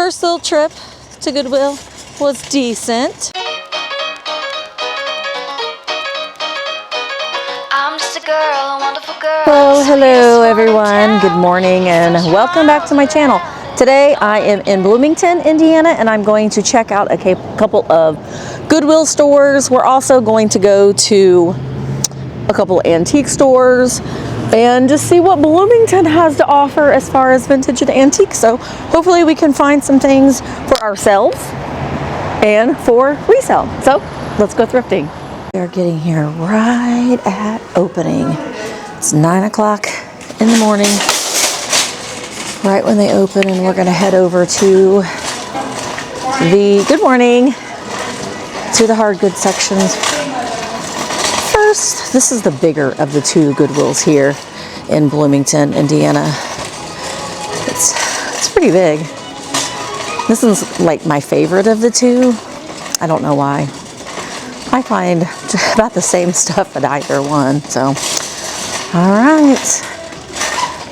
First little trip to Goodwill was decent. I'm just a girl, a wonderful girl. Hello everyone, good morning and welcome back to my channel. Today I am in Bloomington, Indiana, and I'm going to check out a couple of Goodwill stores. We're also going to go to a couple antique stores and just see what Bloomington has to offer as far as vintage and antique. So hopefully we can find some things for ourselves and for resale. So let's go thrifting. We are getting here right at opening. It's 9 o'clock in the morning, right when they open, and we're gonna head over to the, good morning, to the hard goods sections. First, this is the bigger of the two Goodwills here in Bloomington, Indiana. It's pretty big. This is like my favorite of the two. I don't know why. I find about the same stuff at either one, so. All right,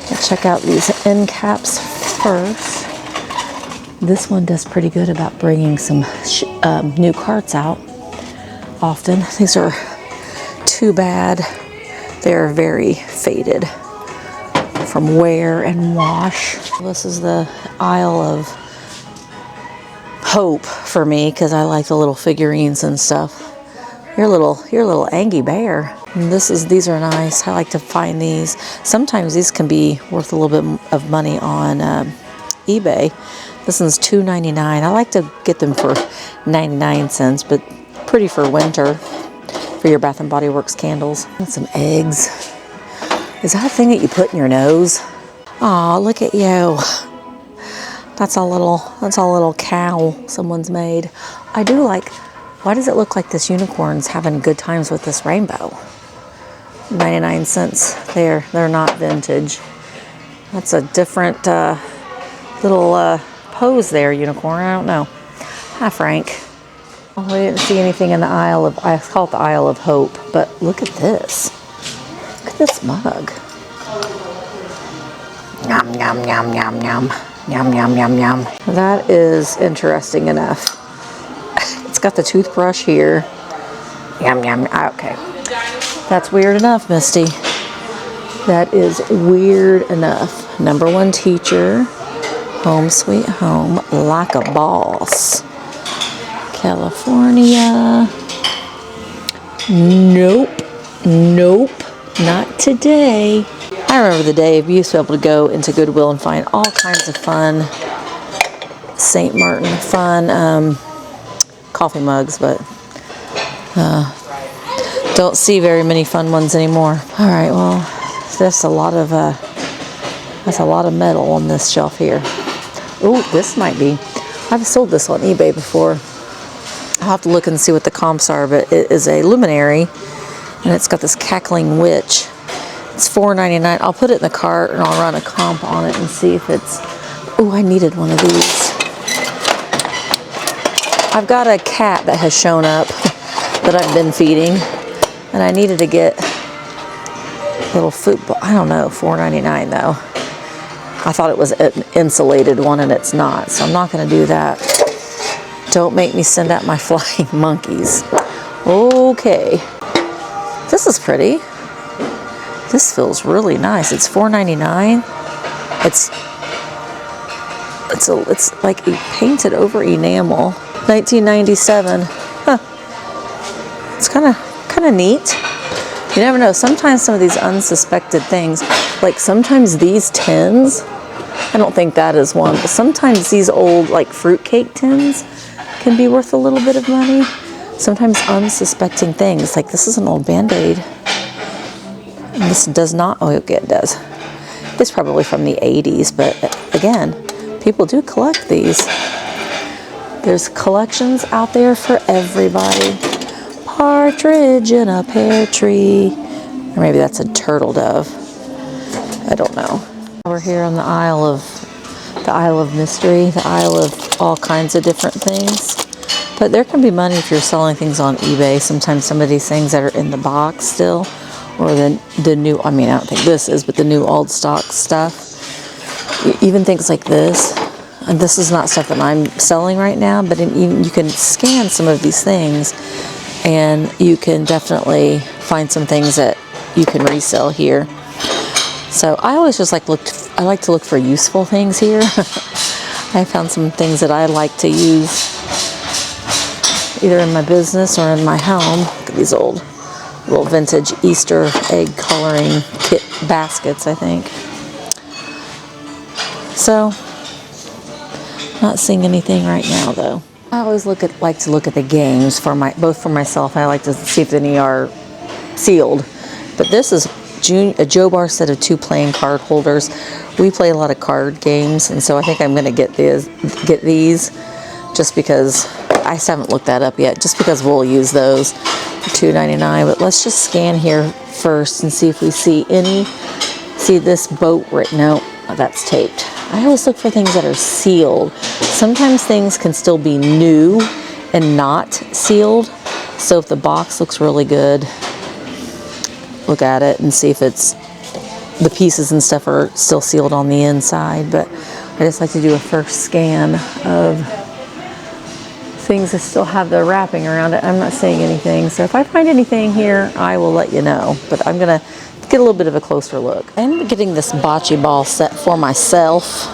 let's check out these end caps first. This one does pretty good about bringing some new carts out often. These are too bad. They're very faded from wear and wash. This is the aisle of hope for me because I like the little figurines and stuff. You're a little Angie Bear. And these are nice. I like to find these. Sometimes these can be worth a little bit of money on eBay. This one's $2.99. I like to get them for 99 cents, but pretty for winter for your Bath and Body Works candles. And some eggs. Is that a thing that you put in your nose? Aw, look at you. That's a little cow someone's made. I do like. Why does it look like this unicorn's having good times with this rainbow? 99 cents. They're not vintage. That's a different little pose there, unicorn. I don't know. Hi, Frank. Oh, we didn't see anything in the aisle of, I call it the aisle of hope, but look at this. Look at this mug. Yum, yum, yum, yum, yum. Yum, yum, yum, yum. That is interesting enough. It's got the toothbrush here. Yum, yum. Okay. That's weird enough, Misty. That is weird enough. Number one teacher. Home sweet home. Like a boss. California. Nope. Nope. Not today. I remember the day we used to be able to go into Goodwill and find all kinds of fun St. Martin fun coffee mugs, but don't see very many fun ones anymore. All right, well, that's a lot of metal on this shelf here. Oh, this might be. I've sold this on eBay before. I'll have to look and see what the comps are, but it is a luminary, and it's got this cackling witch. It's $4.99. I'll put it in the cart and I'll run a comp on it and see if it's. Oh, I needed one of these. I've got a cat that has shown up that I've been feeding, and I needed to get a little food. I don't know, $4.99 though. I thought it was an insulated one, and it's not, so I'm not going to do that. Don't make me send out my flying monkeys. Okay, this is pretty. This feels really nice. It's $4.99. It's like a painted over enamel. 1997. Huh. It's kind of neat. You never know. Sometimes some of these unsuspected things, like sometimes these tins, I don't think that is one, but sometimes these old like fruitcake tins can be worth a little bit of money. Sometimes unsuspecting things, like this is an old Band-Aid. And this does not, oh, okay, it does. It's probably from the 80s, but again, people do collect these. There's collections out there for everybody. Partridge in a pear tree. Or maybe that's a turtle dove. I don't know. We're here on the aisle of mystery, the aisle of all kinds of different things. But there can be money if you're selling things on eBay. Sometimes some of these things that are in the box still, or the new, I mean, I don't think this is, but the new old stock stuff. Even things like this. and this is not stuff that I'm selling right now, but you can scan some of these things and you can definitely find some things that you can resell here. So I always just like to look for useful things here. I found some things that I like to use either in my business or in my home. Look at these old little vintage Easter egg coloring kit baskets, I think. So, not seeing anything right now though. I always like to look at the games for both for myself. I like to see if any are sealed. But this is a Joe Bar set of 2 playing card holders. We play a lot of card games, and so I think I'm going to get these just because I haven't looked that up yet. Just because we'll use those for $2.99. But let's just scan here first and see if we see this boat right now. Oh, that's taped. I always look for things that are sealed. Sometimes things can still be new and not sealed. So if the box looks really good, look at it and see if the pieces and stuff are still sealed on the inside. But I just like to do a first scan of things that still have the wrapping around it. I'm not seeing anything. So if I find anything here, I will let you know. But I'm gonna get a little bit of a closer look. I'm getting this bocce ball set for myself.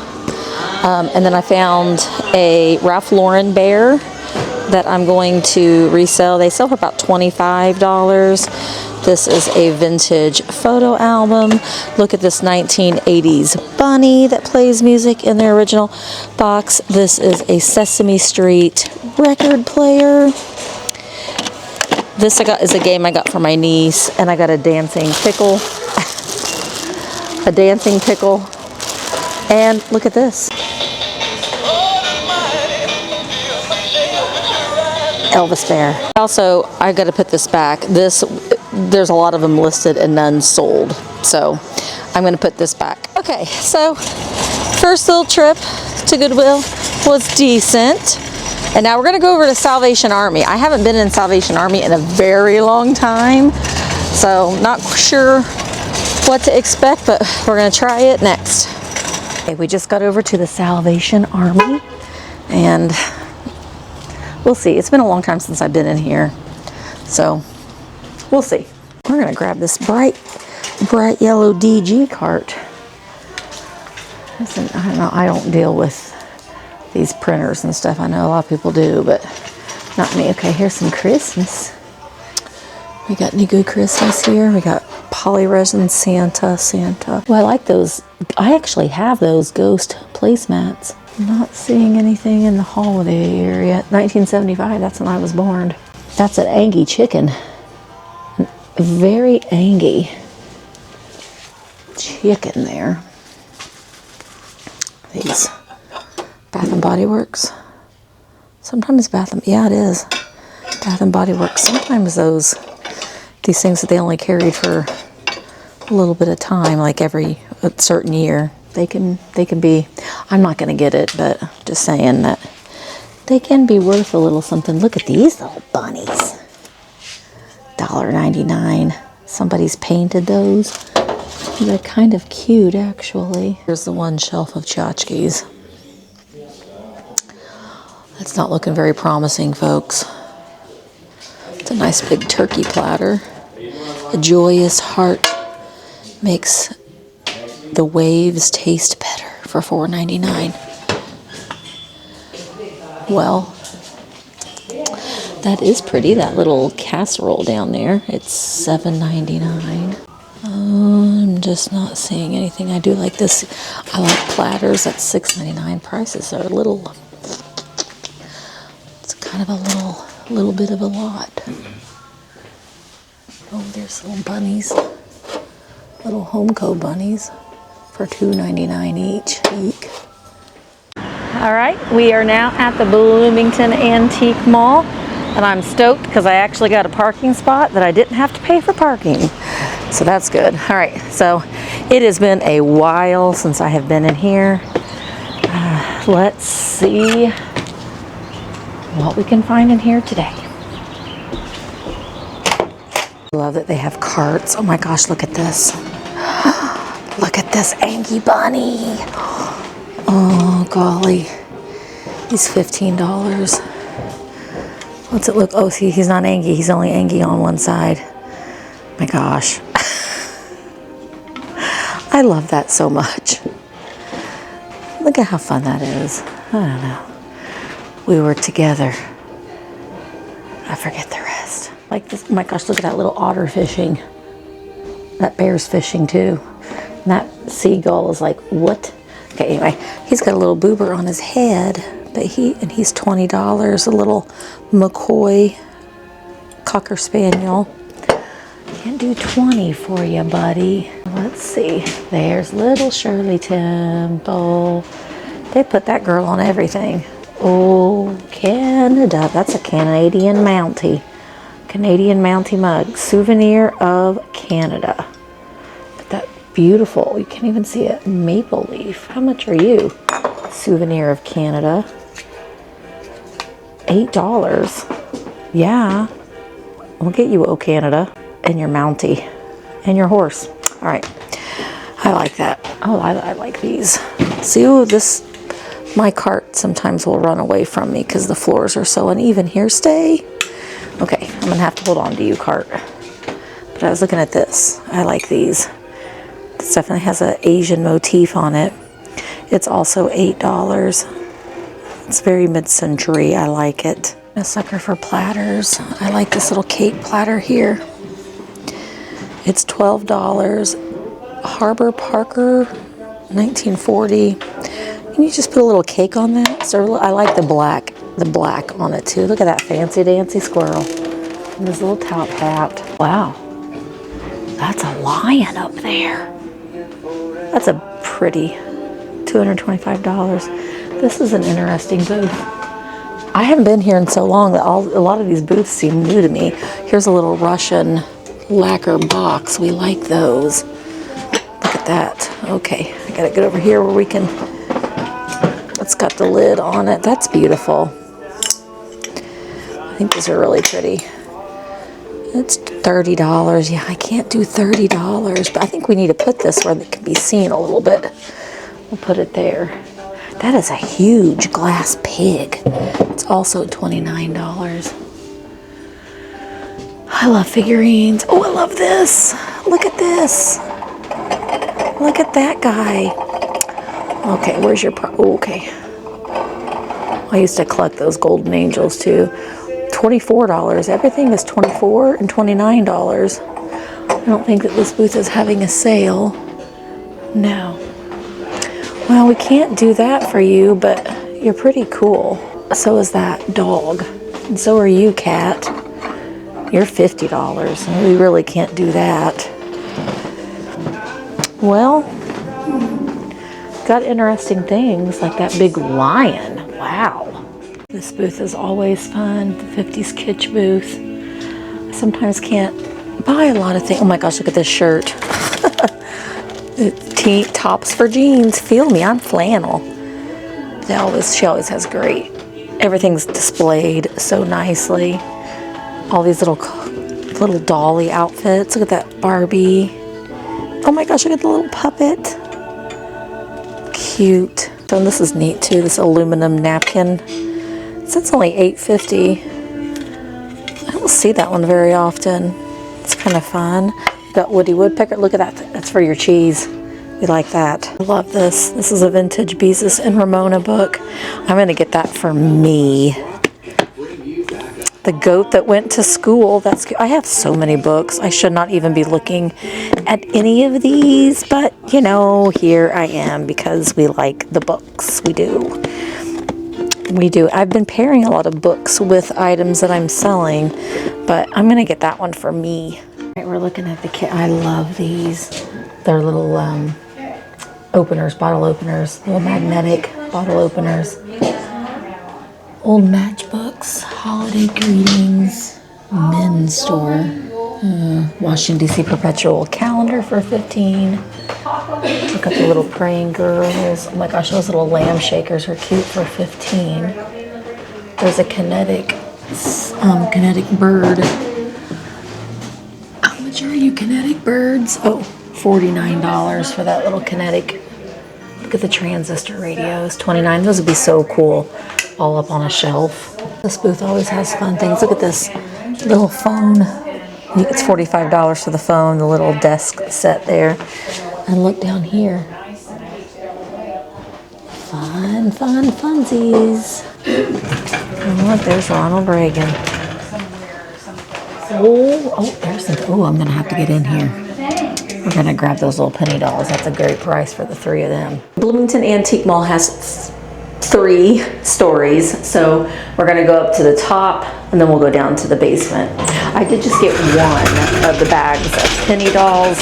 And then I found a Ralph Lauren bear that I'm going to resell. They sell for about $25. This is a vintage photo album. Look at this 1980s bunny that plays music in their original box. This is a Sesame Street record player. This is a game I got for my niece, and I got a dancing pickle. A dancing pickle. And look at this. Elvis bear. Also, I got to put this back. There's a lot of them listed and none sold. So I'm going to put this back. Okay, so first little trip to Goodwill was decent. And now we're going to go over to Salvation Army. I haven't been in Salvation Army in a very long time. So not sure what to expect, but we're going to try it next. Okay, we just got over to the Salvation Army. And we'll see. It's been a long time since I've been in here. So we'll see. We're going to grab this bright yellow DG cart. Listen, I don't deal with these printers and stuff. I know a lot of people do, but not me. Okay, here's some Christmas. We got any good Christmas here? We got polyresin Santa. Well, I like those. I actually have those ghost placemats. Not seeing anything in the holiday area. 1975, that's when I was born. That's an Angie chicken. Very Angie chicken there. These Bath and Body Works. Sometimes yeah, it is. Bath and Body Works. Sometimes these things that they only carried for a little bit of time, like every certain year, they can be, I'm not going to get it, but just saying that they can be worth a little something. Look at these little bunnies. $1.99. Somebody's painted those. They're kind of cute, actually. Here's the one shelf of tchotchkes. That's not looking very promising, folks. It's a nice big turkey platter. A joyous heart makes the waves taste better for $4.99. Well, that is pretty, that little casserole down there. It's $7.99. I'm just not seeing anything. I do like this. I like platters. That's $6.99. Prices are a little, it's kind of a little bit of a lot. Oh, there's little bunnies. Little Homeco bunnies for $2.99 each. Eek. All right, we are now at the Bloomington Antique Mall, and I'm stoked because I actually got a parking spot that I didn't have to pay for parking. So that's good. All right, so it has been a while since I have been in here. Let's see what we can find in here today. I love that they have carts. Oh my gosh, look at this. Look at this Angie bunny. Oh golly. He's $15. What's it look? Oh, see, he's not Angie. He's only Angie on one side. My gosh. I love that so much. Look at how fun that is. I don't know. We were together. I forget the rest. Like this. Oh my gosh, look at that little otter fishing. That bear's fishing too. And that seagull is like, what? Okay, anyway, he's got a little boober on his head, but he's $20. A little McCoy Cocker Spaniel. Can't do 20 for you, buddy. Let's see. There's little Shirley Temple. They put that girl on everything. Oh, Canada. That's a Canadian Mountie. Canadian Mountie mug. Souvenir of Canada. But that beautiful. You can't even see it. Maple leaf. How much are you? Souvenir of Canada. $8. Yeah. We'll get you, oh Canada. And your Mountie. And your horse. All right. I like that. Oh, I like these. See, oh, my cart sometimes will run away from me because the floors are so uneven here. Stay. Okay, I'm gonna have to hold on to you, cart. But I was looking at this. I like these. This definitely has an Asian motif on it. It's also $8. It's very mid-century. I like it. A sucker for platters. I like this little cake platter here. It's $12. Harbor Parker, 1940. Can you just put a little cake on that? So I like the black on it too. Look at that fancy dancy squirrel. And this little top hat. Wow. That's a lion up there. That's a pretty $225. This is an interesting booth. I haven't been here in so long that a lot of these booths seem new to me. Here's a little Russian lacquer box. We like those. Look at that. Okay, I gotta get over here where we can. It's got the lid on it. That's beautiful. I think these are really pretty. It's $30. Yeah, I can't do $30, but I think we need to put this where it can be seen a little bit. We'll put it there. That is a huge glass pig. It's also $29. I love figurines. Oh, I love this. Look at this. Look at that guy. Okay, where's your okay. I used to collect those golden angels too. $24. Everything is $24 and $29. I don't think that this booth is having a sale. No. Well, we can't do that for you, but you're pretty cool. So is that dog. And so are you, cat. You're $50. And we really can't do that. Well, got interesting things like that big lion. Wow. This booth is always fun. The 50s kitsch booth. I sometimes can't buy a lot of things. Oh my gosh, look at this shirt. Tops for jeans. Feel me, I'm flannel. She always has great. Everything's displayed so nicely. All these little dolly outfits. Look at that Barbie. Oh my gosh, look at the little puppet. Cute. So this is neat too, this aluminum napkin. So it's only $8.50. I don't see that one very often. It's kind of fun. Got Woody Woodpecker. Look at that. That's for your cheese. We like that. I love this. This is a vintage Beezus and Ramona book. I'm going to get that for me. The Goat That Went to School. That's I have so many books. I should not even be looking at any of these, but you know, here I am because we like the books. We do. We do. I've been pairing a lot of books with items that I'm selling, but I'm going to get that one for me. All right, we're looking at the kit. I love these. They're little openers, bottle openers, little magnetic bottle openers. Old matchbooks, holiday greetings, men's store, Washington D.C. perpetual calendar for $15. Look at the little praying girls. Oh my gosh, those little lamb shakers are cute for $15. There's a kinetic bird. How much are you, kinetic birds? Oh, $49 for that little kinetic. Look at the transistor radios, $29. Those would be so cool. all up on a shelf. This booth always has fun things. Look at this little phone. It's $45 for the phone, the little desk set there. And look down here. Fun, fun, funsies. And look, there's Ronald Reagan. I'm gonna have to get in here. We're gonna grab those little penny dolls. That's a great price for the 3 of them. Bloomington Antique Mall has 3 stories, so we're gonna go up to the top and then we'll go down to the basement. I did just get one of the bags of penny dolls,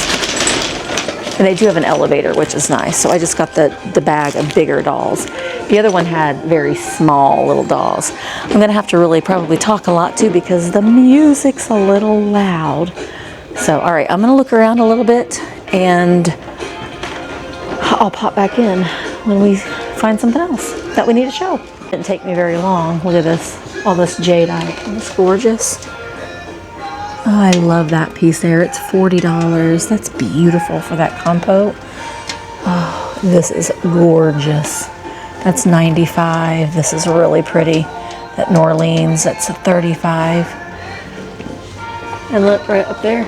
and they do have an elevator, which is nice. So I just got the bag of bigger dolls. The other one had very small little dolls. I'm gonna have to really probably talk a lot too because the music's a little loud. So, all right, I'm gonna look around a little bit and I'll pop back in when we find something else that we need to show. It didn't take me very long. Look at this, all this jadeite. Isn't this gorgeous? Oh, I love that piece there. It's $40. That's beautiful for that compote. Oh, this is gorgeous. That's $95. This is really pretty. That New Orleans, that's a $35. And look right up there,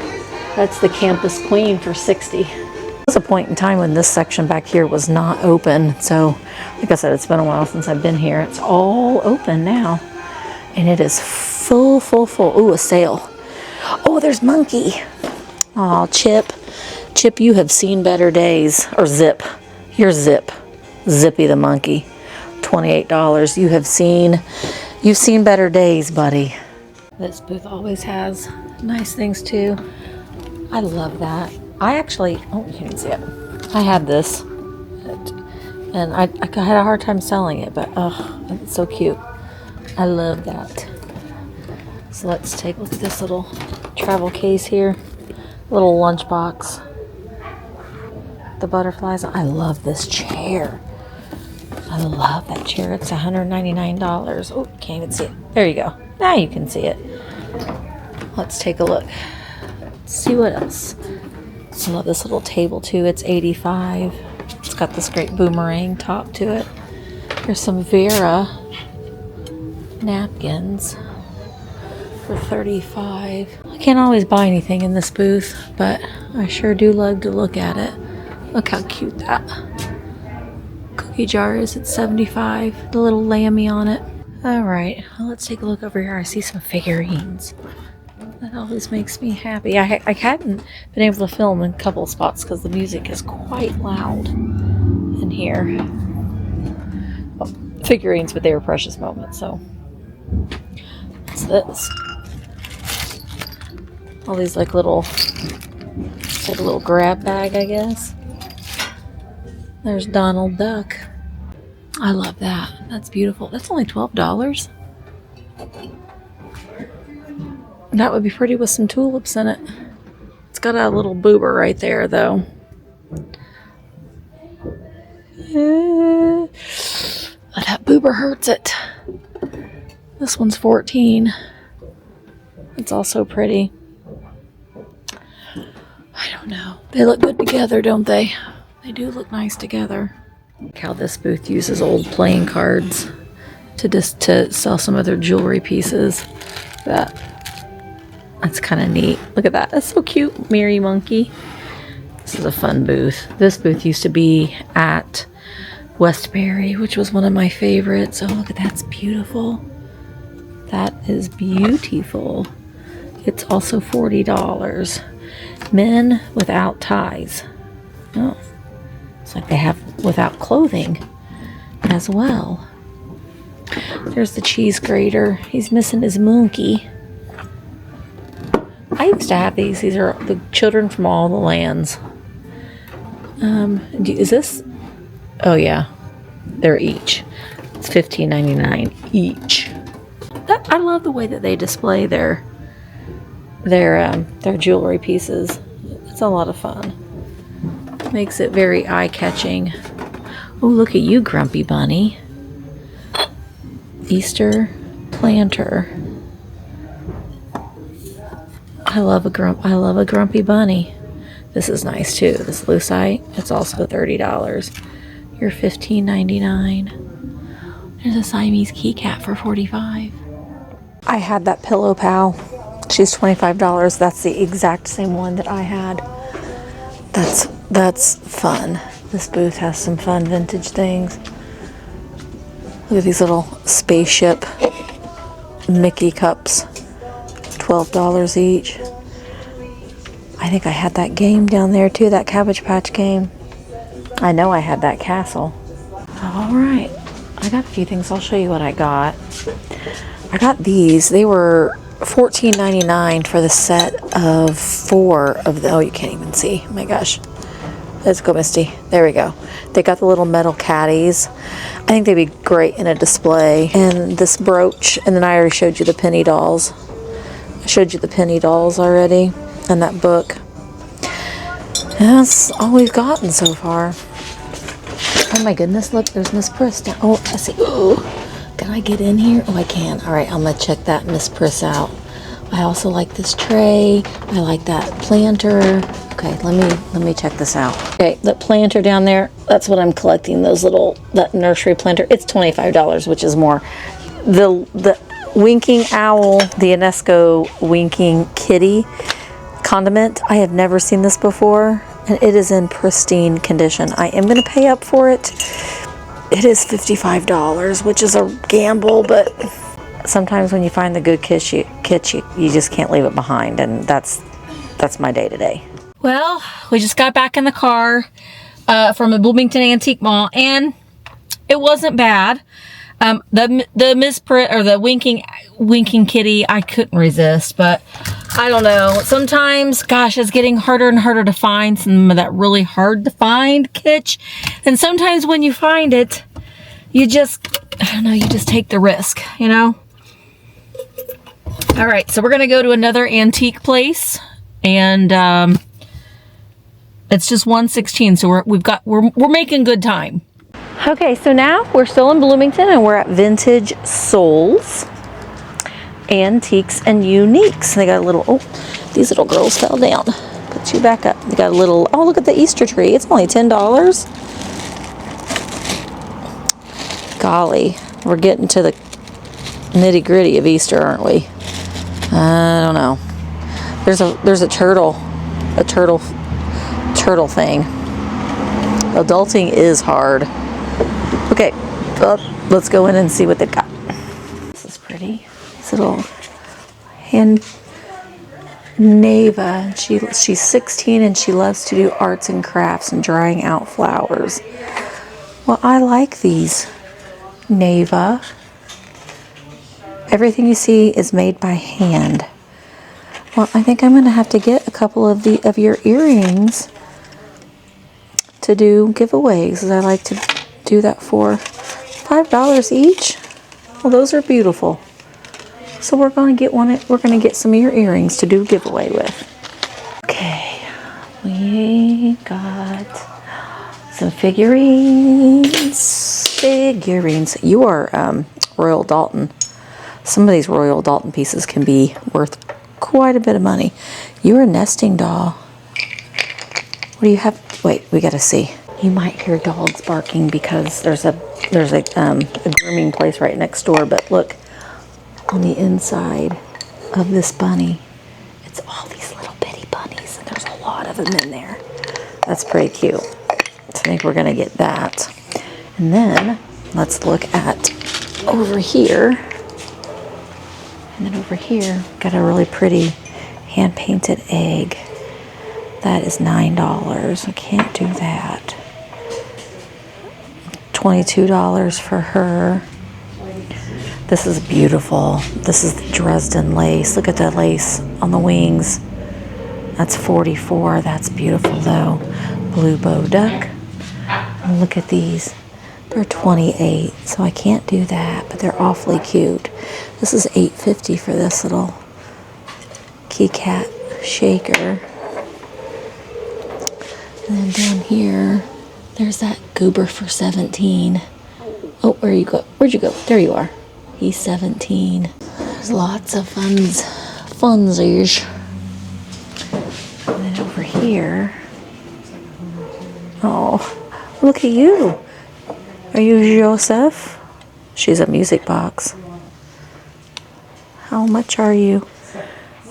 that's the Campus Queen for $60. There was a point in time when this section back here was not open. So, like I said, it's been a while since I've been here. It's all open now. And it is full, full, full. Ooh, a sale. Oh, there's Monkey. Oh, Chip. Chip, you have seen better days. Or Zip. You're Zip. Zippy the monkey. $28. You've seen better days, buddy. This booth always has nice things too. I love that. I actually, oh, you can't see it. I had this. And I had a hard time selling it, but oh, it's so cute. I love that. So let's take a look at this little travel case here. Little lunchbox. The butterflies. I love this chair. I love that chair. It's $199. Oh, can't even see it. There you go. Now you can see it. Let's take a look. Let's see what else. I love this little table too. It's $85. It's got this great boomerang top to it. Here's some Vera napkins for $35. I can't always buy anything in this booth, but I sure do love to look at it. Look how cute that cookie jar is. It's $75. The little lammy on it. All right, well, let's take a look over here. I see some figurines. That always makes me happy. I hadn't been able to film in a couple of spots because the music is quite loud in here. Well, figurines, but they were precious moments, so. What's this? All these like little grab bag, I guess. There's Donald Duck. I love that. That's beautiful. That's only $12. That would be pretty with some tulips in it. It's got a little boober right there, though. But that boober hurts it. This one's $14. It's also pretty. I don't know. They look good together, don't they? They do look nice together. Look how this booth uses old playing cards to sell some of their jewelry pieces. That's kind of neat. Look at that. That's so cute. Mary Monkey. This is a fun booth. This booth used to be at Westbury, which was one of my favorites. Oh, look at that. It's beautiful. That is beautiful. It's also $40. Men without ties. Oh, it's like they have without clothing as well. There's the cheese grater. He's missing his monkey. I used to have these. These are the children from all the lands. Is this? Oh yeah, they're each. It's $15.99 each. I love the way that they display their jewelry pieces. It's a lot of fun. Makes it very eye-catching. Oh, look at you, Grumpy Bunny. Easter planter. I love a grumpy bunny. This is nice too. This lucite. It's also $30. You're $15.99. There's a Siamese key cat for $45. I had that Pillow Pal. She's $25. That's the exact same one that I had. That's fun. This booth has some fun vintage things. Look at these little spaceship Mickey cups. $12 each. I think I had that game down there too, that Cabbage Patch game. I know I had that castle. Alright, I got a few things. I'll show you what I got. I got these. They were $14.99 for the set of 4 of the... Oh, you can't even see. Oh my gosh. Let's go, Misty. There we go. They got the little metal caddies. I think they'd be great in a display. And this brooch. And then I already showed you the penny dolls. I showed you the penny dolls already. And that book. And that's all we've gotten so far. Oh my goodness, look, there's Miss Priss down. Oh, I see. Ooh, can I get in here? Oh, I can. All right, I'm going to check that Miss Priss out. I also like this tray. I like that planter. Okay, let me check this out. Okay, that planter down there, that's what I'm collecting, that nursery planter. It's $25, which is more. The winking owl, the UNESCO winking kitty condiment, I have never seen this before, and it is in pristine condition. I am going to pay up for it. It is $55, which is a gamble, but sometimes when you find the good kits, you just can't leave it behind, and that's my day today. Well, we just got back in the car from a Bloomington antique mall, and it wasn't bad. The Miss Pritt, or the winking kitty, I couldn't resist, but I don't know. Sometimes, gosh, it's getting harder and harder to find some of that really hard to find kitsch. And sometimes when you find it, you just, I don't know, you just take the risk, you know? All right, so we're going to go to another antique place, and it's just 116, so we're making good time. Okay, so now we're still in Bloomington, and we're at Vintage Souls, Antiques and Uniques. They got a little, oh, these little girls fell down. Put you back up. They got a little, oh, look at the Easter tree. It's only $10. Golly, we're getting to the nitty gritty of Easter, aren't we? I don't know. There's a turtle thing. Adulting is hard. Okay, let's go in and see what they've got. This is pretty. This little hand Neva. She's 16 and she loves to do arts and crafts and drying out flowers. Well, I like these, Neva. Everything you see is made by hand. Well, I think I'm going to have to get a couple of your earrings to do giveaways, because I like to do that for $5 each. Well, those are beautiful. So we're going to get we're going to get some of your earrings to do a giveaway with. Okay, we got some figurines. You are Royal Dalton. Some of these Royal Dalton pieces can be worth quite a bit of money. You're a nesting doll. What do you have? Wait, we got to see. You might hear dogs barking because there's a grooming place right next door. But look, on the inside of this bunny, it's all these little bitty bunnies, and there's a lot of them in there. That's pretty cute. So I think we're gonna get that. And then let's look at over here. And then over here, got a really pretty hand-painted egg. That is $9. I can't do that. $22 for her. This is beautiful. This is the Dresden lace. Look at that lace on the wings. That's $44. That's beautiful though. Blue bow duck. And look at these. They're $28. So I can't do that, but they're awfully cute. This is $8.50 for this little key cat shaker. And then down here, there's that goober for $17. Oh, where'd you go? Where'd you go? There you are. He's $17. There's lots of funsies. And then over here, oh, look at you. Are you Joseph? She's a music box. How much are you?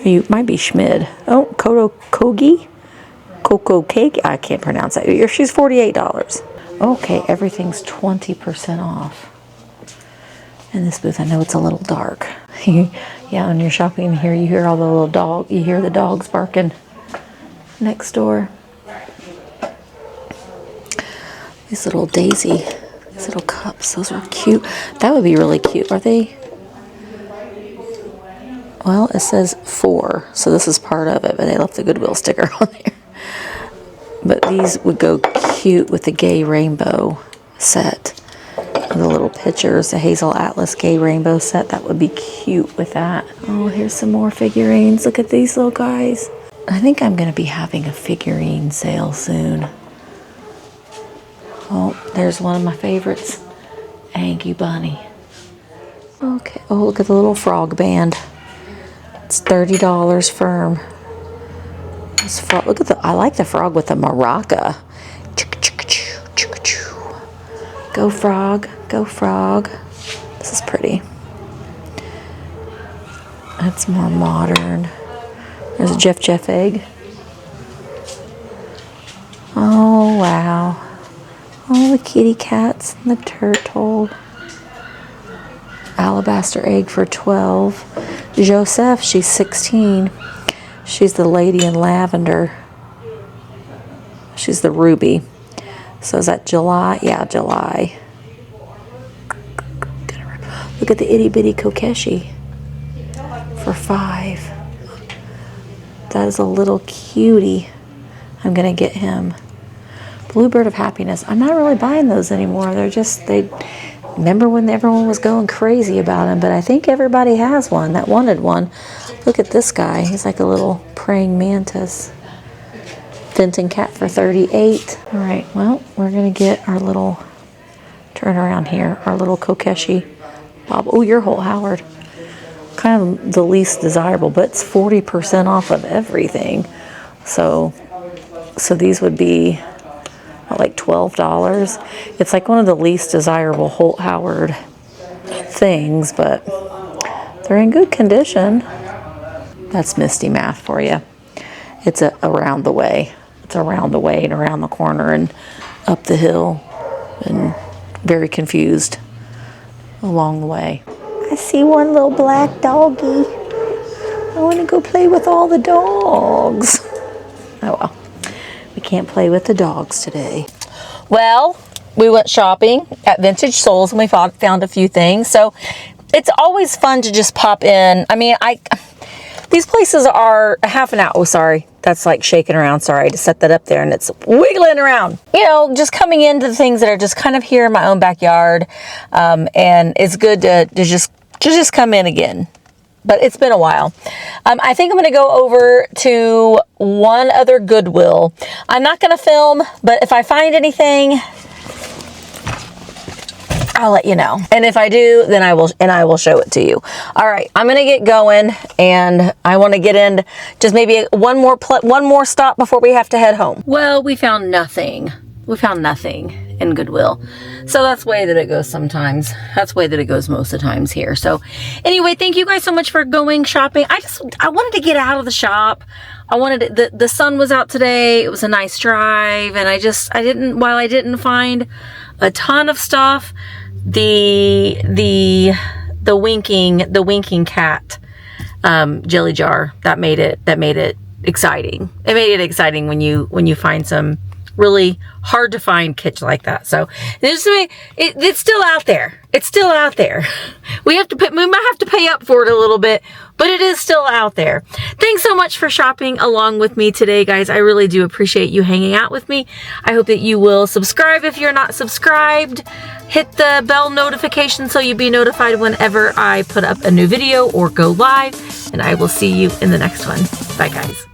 You might be Schmid. Oh, Kogi? Coco Cake? I can't pronounce that. She's $48. Okay, everything's 20% off. In this booth, I know it's a little dark. Yeah, when you're shopping here, you hear all the little dog. You hear the dogs barking next door. These little daisy, these little cups, those are cute. That would be really cute. Are they? Well, it says 4, so this is part of it, but they left the Goodwill sticker on there. But these would go cute with the gay rainbow set. The little pictures, the Hazel Atlas gay rainbow set, that would be cute with that. Oh, here's some more figurines. Look at these little guys. I think I'm going to be having a figurine sale soon. Oh, there's one of my favorites. Aggie Bunny. Okay, oh, look at the little frog band. It's $30 firm. Look at I like the frog with the maraca. Go frog, go frog. This is pretty. That's more modern. There's a Jeff egg. Oh, wow. All the kitty cats and the turtle. Alabaster egg for $12. Joseph, she's 16. She's the lady in lavender. She's the ruby. So is that July? Yeah, July. Look at the itty bitty Kokeshi for $5. That is a little cutie. I'm gonna get him. Bluebird of Happiness. I'm not really buying those anymore. They remember when everyone was going crazy about them, but I think everybody has one that wanted one. Look at this guy. He's like a little praying mantis. Fenton cat for $38. All right, well, we're gonna get our little, turn around here, our little Kokeshi Bob. Oh, you're Holt Howard. Kind of the least desirable, but it's 40% off of everything. So these would be like $12. It's like one of the least desirable Holt Howard things, but they're in good condition. That's Misty math for you. It's around the way. It's around the way and around the corner and up the hill, and very confused along the way. I see one little black doggy. I want to go play with all the dogs. Oh well, we can't play with the dogs today. Well, we went shopping at Vintage Souls and we found a few things. So it's always fun to just pop in. I mean, these places are a half an hour. Oh, sorry. That's like shaking around. Sorry to set that up there and it's wiggling around. You know, just coming into the things that are just kind of here in my own backyard. And it's good to just come in again. But it's been a while. I think I'm going to go over to one other Goodwill. I'm not going to film, but if I find anything, I'll let you know. And if I do, then I will show it to you. All right, I'm gonna get going, and I want to get in just maybe one more stop before we have to head home. Well, we found nothing. We found nothing in Goodwill. So that's the way that it goes sometimes. That's the way that it goes most of the times here. So anyway, thank you guys so much for going shopping. I wanted to get out of the shop. I wanted the sun was out today. It was a nice drive, and while I didn't find a ton of stuff, the winking cat jelly jar that made it exciting. It made it exciting when you find some really hard to find kits like that. So it's still out there. It's still out there. We might have to pay up for it a little bit, but it is still out there. Thanks so much for shopping along with me today, guys. I really do appreciate you hanging out with me. I hope that you will subscribe if you're not subscribed. Hit the bell notification so you'll be notified whenever I put up a new video or go live, and I will see you in the next one. Bye, guys.